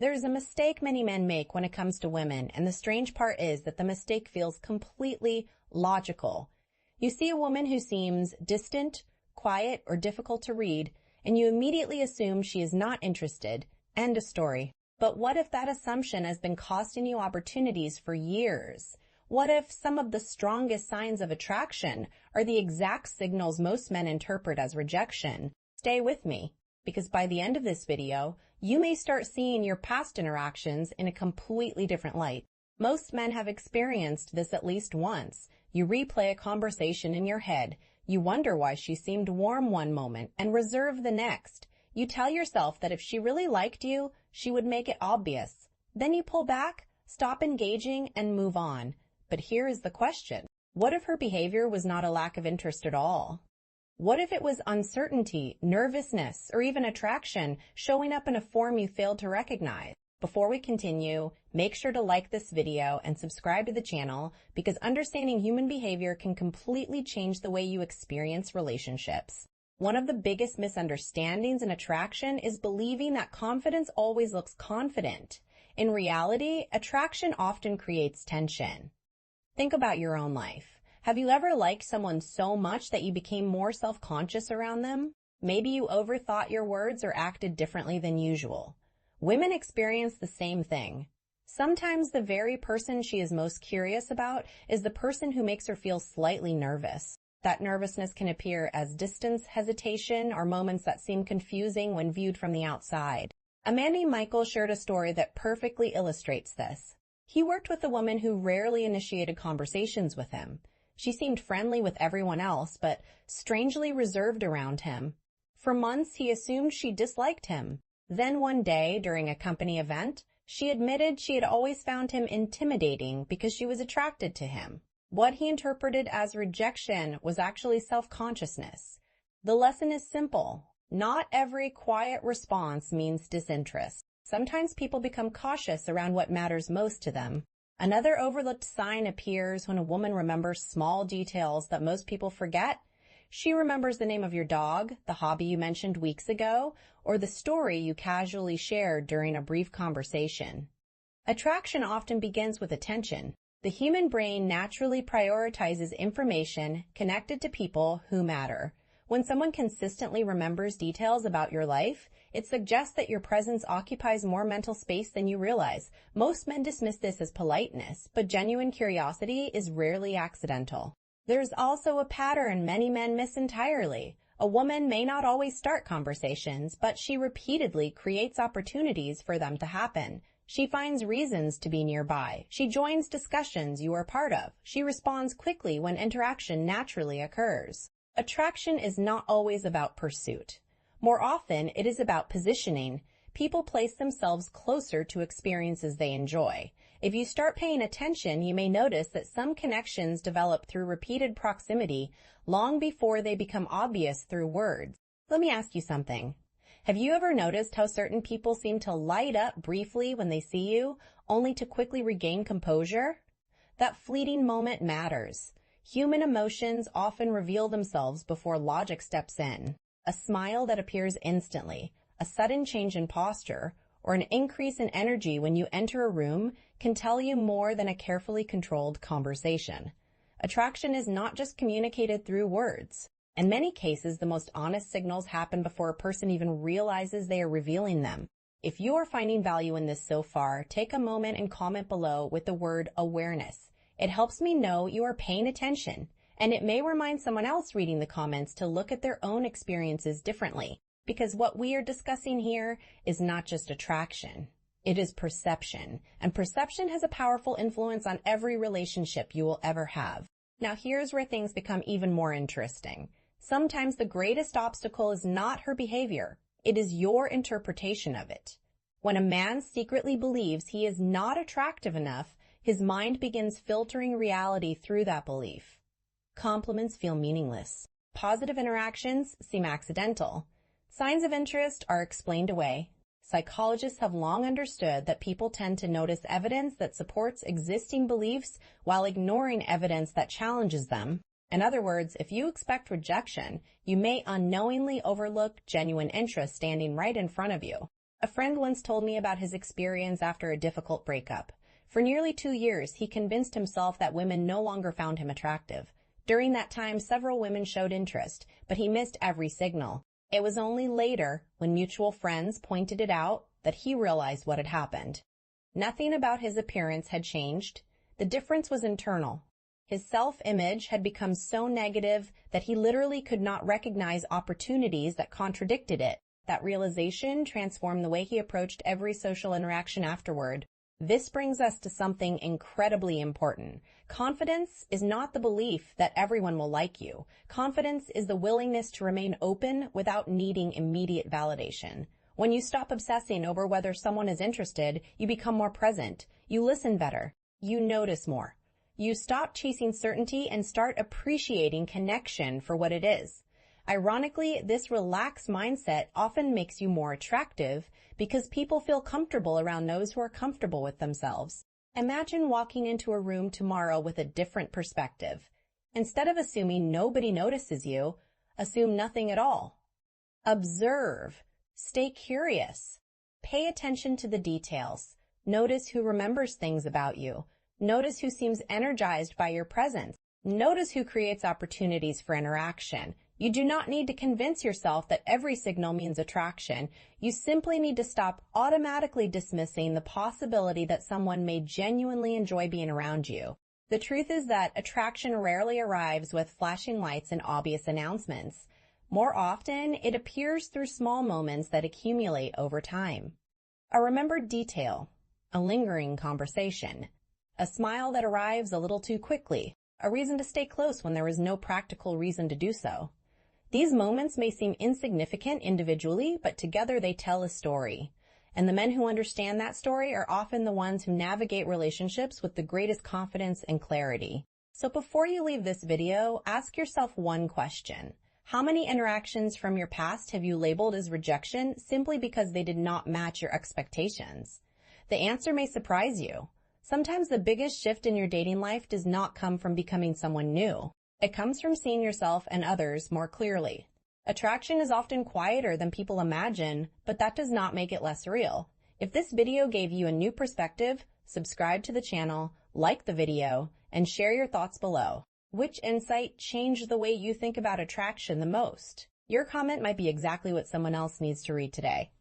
There's a mistake many men make when it comes to women, and the strange part is that the mistake feels completely logical. You see a woman who seems distant, quiet, or difficult to read, and you immediately assume she is not interested. End of story. But what if that assumption has been costing you opportunities for years? What if some of the strongest signs of attraction are the exact signals most men interpret as rejection? Stay with me, because by the end of this video, you may start seeing your past interactions in a completely different light. Most men have experienced this at least once. You replay a conversation in your head. You wonder why she seemed warm one moment and reserved the next. You tell yourself that if she really liked you, she would make it obvious. Then you pull back, stop engaging, and move on. But here is the question. What if her behavior was not a lack of interest at all? What if it was uncertainty, nervousness, or even attraction showing up in a form you failed to recognize? Before we continue, make sure to like this video and subscribe to the channel because understanding human behavior can completely change the way you experience relationships. One of the biggest misunderstandings in attraction is believing that confidence always looks confident. In reality, attraction often creates tension. Think about your own life. Have you ever liked someone so much that you became more self-conscious around them? Maybe you overthought your words or acted differently than usual. Women experience the same thing. Sometimes the very person she is most curious about is the person who makes her feel slightly nervous. That nervousness can appear as distance, hesitation, or moments that seem confusing when viewed from the outside. A man named Michael shared a story that perfectly illustrates this. He worked with a woman who rarely initiated conversations with him. She seemed friendly with everyone else, but strangely reserved around him. For months, he assumed she disliked him. Then one day, during a company event, she admitted she had always found him intimidating because she was attracted to him. What he interpreted as rejection was actually self-consciousness. The lesson is simple. Not every quiet response means disinterest. Sometimes people become cautious around what matters most to them. Another overlooked sign appears when a woman remembers small details that most people forget. She remembers the name of your dog, the hobby you mentioned weeks ago, or the story you casually shared during a brief conversation. Attraction often begins with attention. The human brain naturally prioritizes information connected to people who matter. When someone consistently remembers details about your life, it suggests that your presence occupies more mental space than you realize. Most men dismiss this as politeness, but genuine curiosity is rarely accidental. There's also a pattern many men miss entirely. A woman may not always start conversations, but she repeatedly creates opportunities for them to happen. She finds reasons to be nearby. She joins discussions you are part of. She responds quickly when interaction naturally occurs. Attraction is not always about pursuit. More often, it is about positioning. People place themselves closer to experiences they enjoy. If you start paying attention, you may notice that some connections develop through repeated proximity long before they become obvious through words. Let me ask you something. Have you ever noticed how certain people seem to light up briefly when they see you, only to quickly regain composure? That fleeting moment matters. Human emotions often reveal themselves before logic steps in. A smile that appears instantly, a sudden change in posture, or an increase in energy when you enter a room can tell you more than a carefully controlled conversation. Attraction is not just communicated through words. In many cases, the most honest signals happen before a person even realizes they are revealing them. If you are finding value in this so far, take a moment and comment below with the word awareness. It helps me know you are paying attention, and it may remind someone else reading the comments to look at their own experiences differently, because what we are discussing here is not just attraction. It is perception, and perception has a powerful influence on every relationship you will ever have. Now here's where things become even more interesting. Sometimes the greatest obstacle is not her behavior. It is your interpretation of it. When a man secretly believes he is not attractive enough, his mind begins filtering reality through that belief. Compliments feel meaningless. Positive interactions seem accidental. Signs of interest are explained away. Psychologists have long understood that people tend to notice evidence that supports existing beliefs while ignoring evidence that challenges them. In other words, if you expect rejection, you may unknowingly overlook genuine interest standing right in front of you. A friend once told me about his experience after a difficult breakup. For nearly 2 years, he convinced himself that women no longer found him attractive. During that time, several women showed interest, but he missed every signal. It was only later, when mutual friends pointed it out, that he realized what had happened. Nothing about his appearance had changed. The difference was internal. His self-image had become so negative that he literally could not recognize opportunities that contradicted it. That realization transformed the way he approached every social interaction afterward. This brings us to something incredibly important. Confidence is not the belief that everyone will like you. Confidence is the willingness to remain open without needing immediate validation. When you stop obsessing over whether someone is interested, you become more present. You listen better. You notice more. You stop chasing certainty and start appreciating connection for what it is. Ironically, this relaxed mindset often makes you more attractive because people feel comfortable around those who are comfortable with themselves. Imagine walking into a room tomorrow with a different perspective. Instead of assuming nobody notices you, assume nothing at all. Observe. Stay curious. Pay attention to the details. Notice who remembers things about you. Notice who seems energized by your presence. Notice who creates opportunities for interaction. You do not need to convince yourself that every signal means attraction. You simply need to stop automatically dismissing the possibility that someone may genuinely enjoy being around you. The truth is that attraction rarely arrives with flashing lights and obvious announcements. More often, it appears through small moments that accumulate over time. A remembered detail, a lingering conversation, a smile that arrives a little too quickly, a reason to stay close when there is no practical reason to do so. These moments may seem insignificant individually, but together they tell a story. And the men who understand that story are often the ones who navigate relationships with the greatest confidence and clarity. So before you leave this video, ask yourself one question. How many interactions from your past have you labeled as rejection simply because they did not match your expectations? The answer may surprise you. Sometimes the biggest shift in your dating life does not come from becoming someone new. It comes from seeing yourself and others more clearly. Attraction is often quieter than people imagine, but that does not make it less real. If this video gave you a new perspective, subscribe to the channel, like the video, and share your thoughts below. Which insight changed the way you think about attraction the most? Your comment might be exactly what someone else needs to read today.